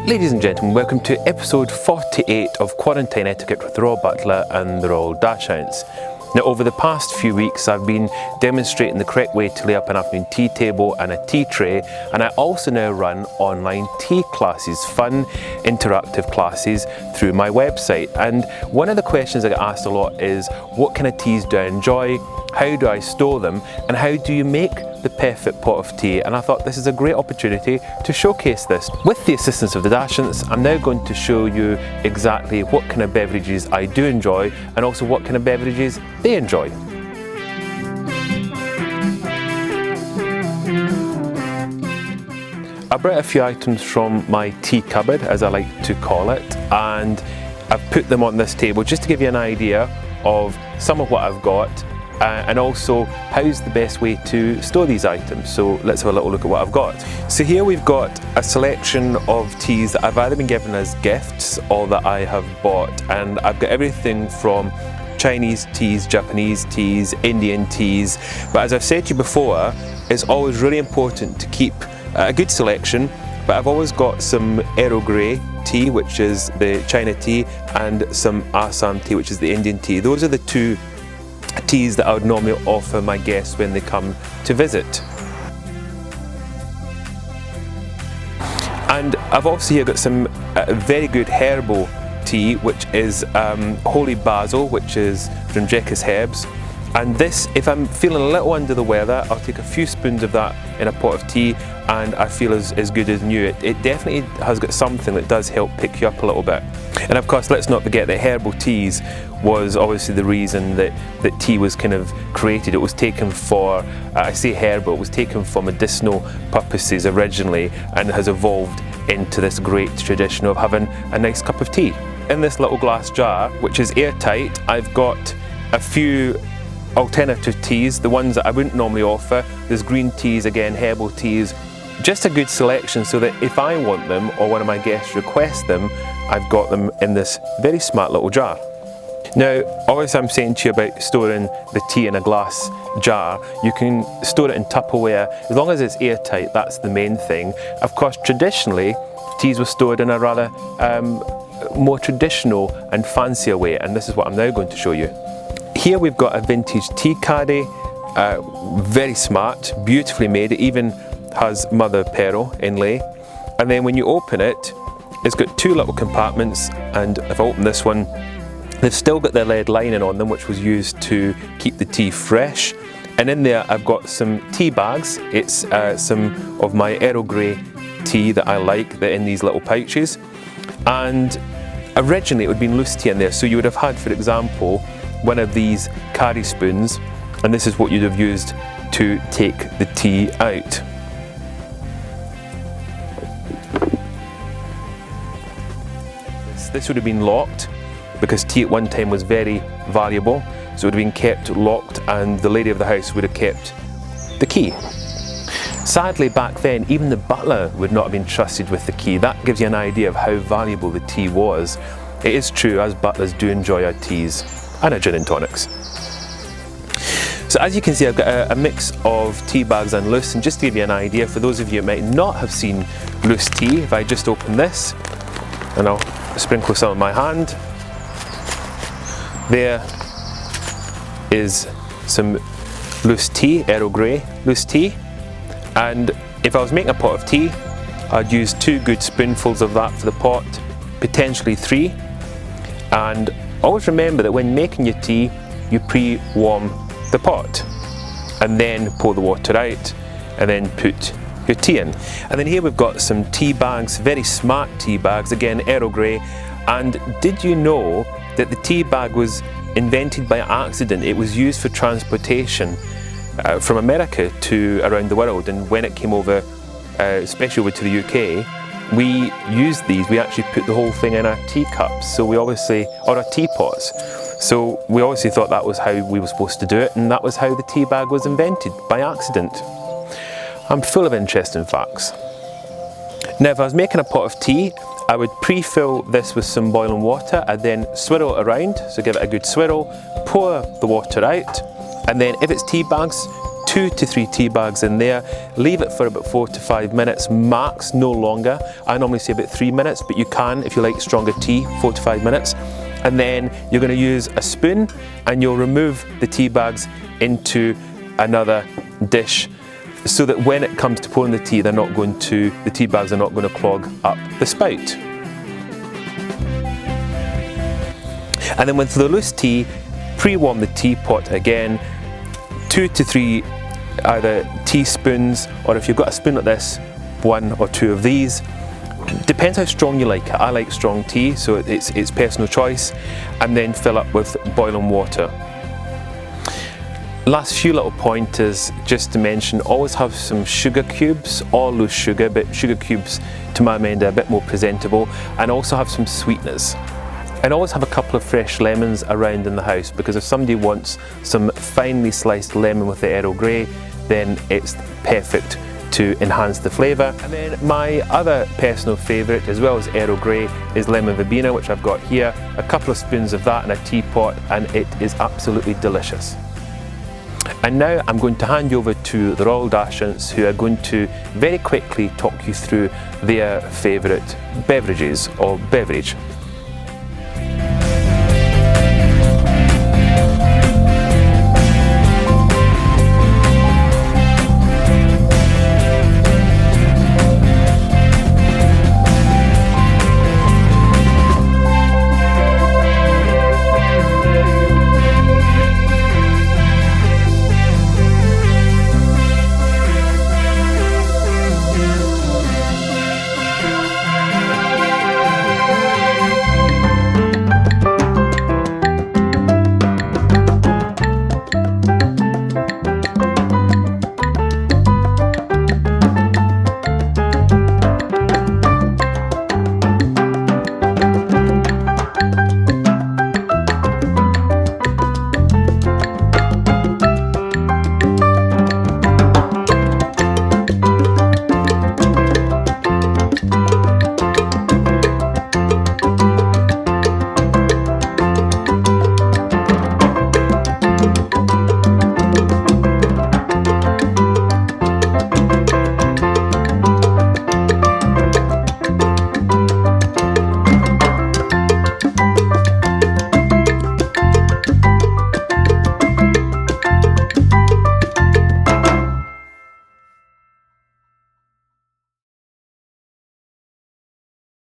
Ladies and gentlemen, welcome to episode 48 of Quarantine Etiquette with the Royal Butler and the Royal Dachshunds. Now, over the past few weeks I've been demonstrating the correct way to lay up an afternoon tea table and a tea tray, and I also now run online tea classes, fun interactive classes through my website. And one of the questions I get asked a lot is, what kind of teas do I enjoy? How do I store them? And how do you make the perfect pot of tea? And I thought this is a great opportunity to showcase this. With the assistance of the Dachshunds, I'm now going to show you exactly what kind of beverages I do enjoy and also what kind of beverages they enjoy. I brought a few items from my tea cupboard, as I like to call it, and I've put them on this table just to give you an idea of some of what I've got. And also how's the best way to store these items. So let's have a little look at what I've got. So here we've got a selection of teas that I've either been given as gifts or that I have bought, and I've got everything from Chinese teas, Japanese teas, Indian teas. But as I've said to you before, it's always really important to keep a good selection. But I've always got some Earl Grey tea, which is the China tea, and some Assam tea, which is the Indian tea. Those are the two teas that I would normally offer my guests when they come to visit. And I've also here got some very good herbal tea, which is holy basil, which is from Jekka's Herbs. And this, if I'm feeling a little under the weather, I'll take a few spoons of that in a pot of tea and I feel as good as new. It definitely has got something that does help pick you up a little bit. And of course, let's not forget that herbal teas was obviously the reason that tea was kind of created. It was taken for, I say herbal, it was taken for medicinal purposes originally and has evolved into this great tradition of having a nice cup of tea. In this little glass jar, which is airtight, I've got a few alternative teas, the ones that I wouldn't normally offer. There's green teas, again, herbal teas, just a good selection so that if I want them or one of my guests requests them, I've got them in this very smart little jar. Now, obviously I'm saying to you about storing the tea in a glass jar. You can store it in Tupperware, as long as it's airtight, that's the main thing. Of course, traditionally, teas were stored in a rather more traditional and fancier way, and this is what I'm now going to show you. Here we've got a vintage tea caddy, very smart, beautifully made. It even has mother of pearl inlay. And then when you open it, it's got two little compartments, and if I open this one, they've still got their lead lining on them, which was used to keep the tea fresh. And in there I've got some tea bags. It's some of my Earl Grey tea that I like, that are in these little pouches. And originally it would have been loose tea in there, so you would have had, for example, one of these caddy spoons, and this is what you'd have used to take the tea out. This would have been locked because tea at one time was very valuable, so it would have been kept locked and the lady of the house would have kept the key. Sadly, back then, even the butler would not have been trusted with the key. That gives you an idea of how valuable the tea was. It is true, as butlers do enjoy our teas and our gin and tonics. So as you can see, I've got a mix of tea bags and loose, and just to give you an idea, for those of you who might not have seen loose tea, if I just open this, and I'll sprinkle some on my hand, there is some loose tea, Earl Grey loose tea, and if I was making a pot of tea, I'd use 2 good spoonfuls of that for the pot, potentially 3, and always remember that when making your tea, you pre-warm the pot and then pour the water out and then put your tea in. And then here we've got some tea bags, very smart tea bags, again Earl Grey. And did you know that the tea bag was invented by accident? It was used for transportation from America to around the world, and when it came over, especially over to the UK, we used these. We actually put the whole thing in our teacups, so we obviously, or our teapots. So we obviously thought that was how we were supposed to do it, and that was how the tea bag was invented, by accident. I'm full of interesting facts. Now, if I was making a pot of tea, I would pre-fill this with some boiling water. I'd then swirl it around, so give it a good swirl, pour the water out, and then if it's tea bags, 2 to 3 tea bags in there, leave it for about 4 to 5 minutes max, no longer. I normally say about 3 minutes, but you can, if you like stronger tea, 4 to 5 minutes. And then you're going to use a spoon and you'll remove the tea bags into another dish so that when it comes to pouring the tea, the tea bags are not going to clog up the spout. And then with the loose tea, pre-warm the teapot again, 2 to 3 either teaspoons, or if you've got a spoon like this, 1 or 2 of these. Depends how strong you like it. I like strong tea, so it's personal choice. And then fill up with boiling water. Last few little pointers just to mention, always have some sugar cubes or loose sugar, but sugar cubes to my mind are a bit more presentable, and also have some sweeteners. And always have a couple of fresh lemons around in the house, because if somebody wants some finely sliced lemon with the Earl Grey, then it's perfect to enhance the flavour. And then my other personal favourite, as well as Earl Grey, is lemon verbena, which I've got here. A couple of spoons of that in a teapot, and it is absolutely delicious. And now I'm going to hand you over to the Royal Dachshunds, who are going to very quickly talk you through their favourite beverages or beverage.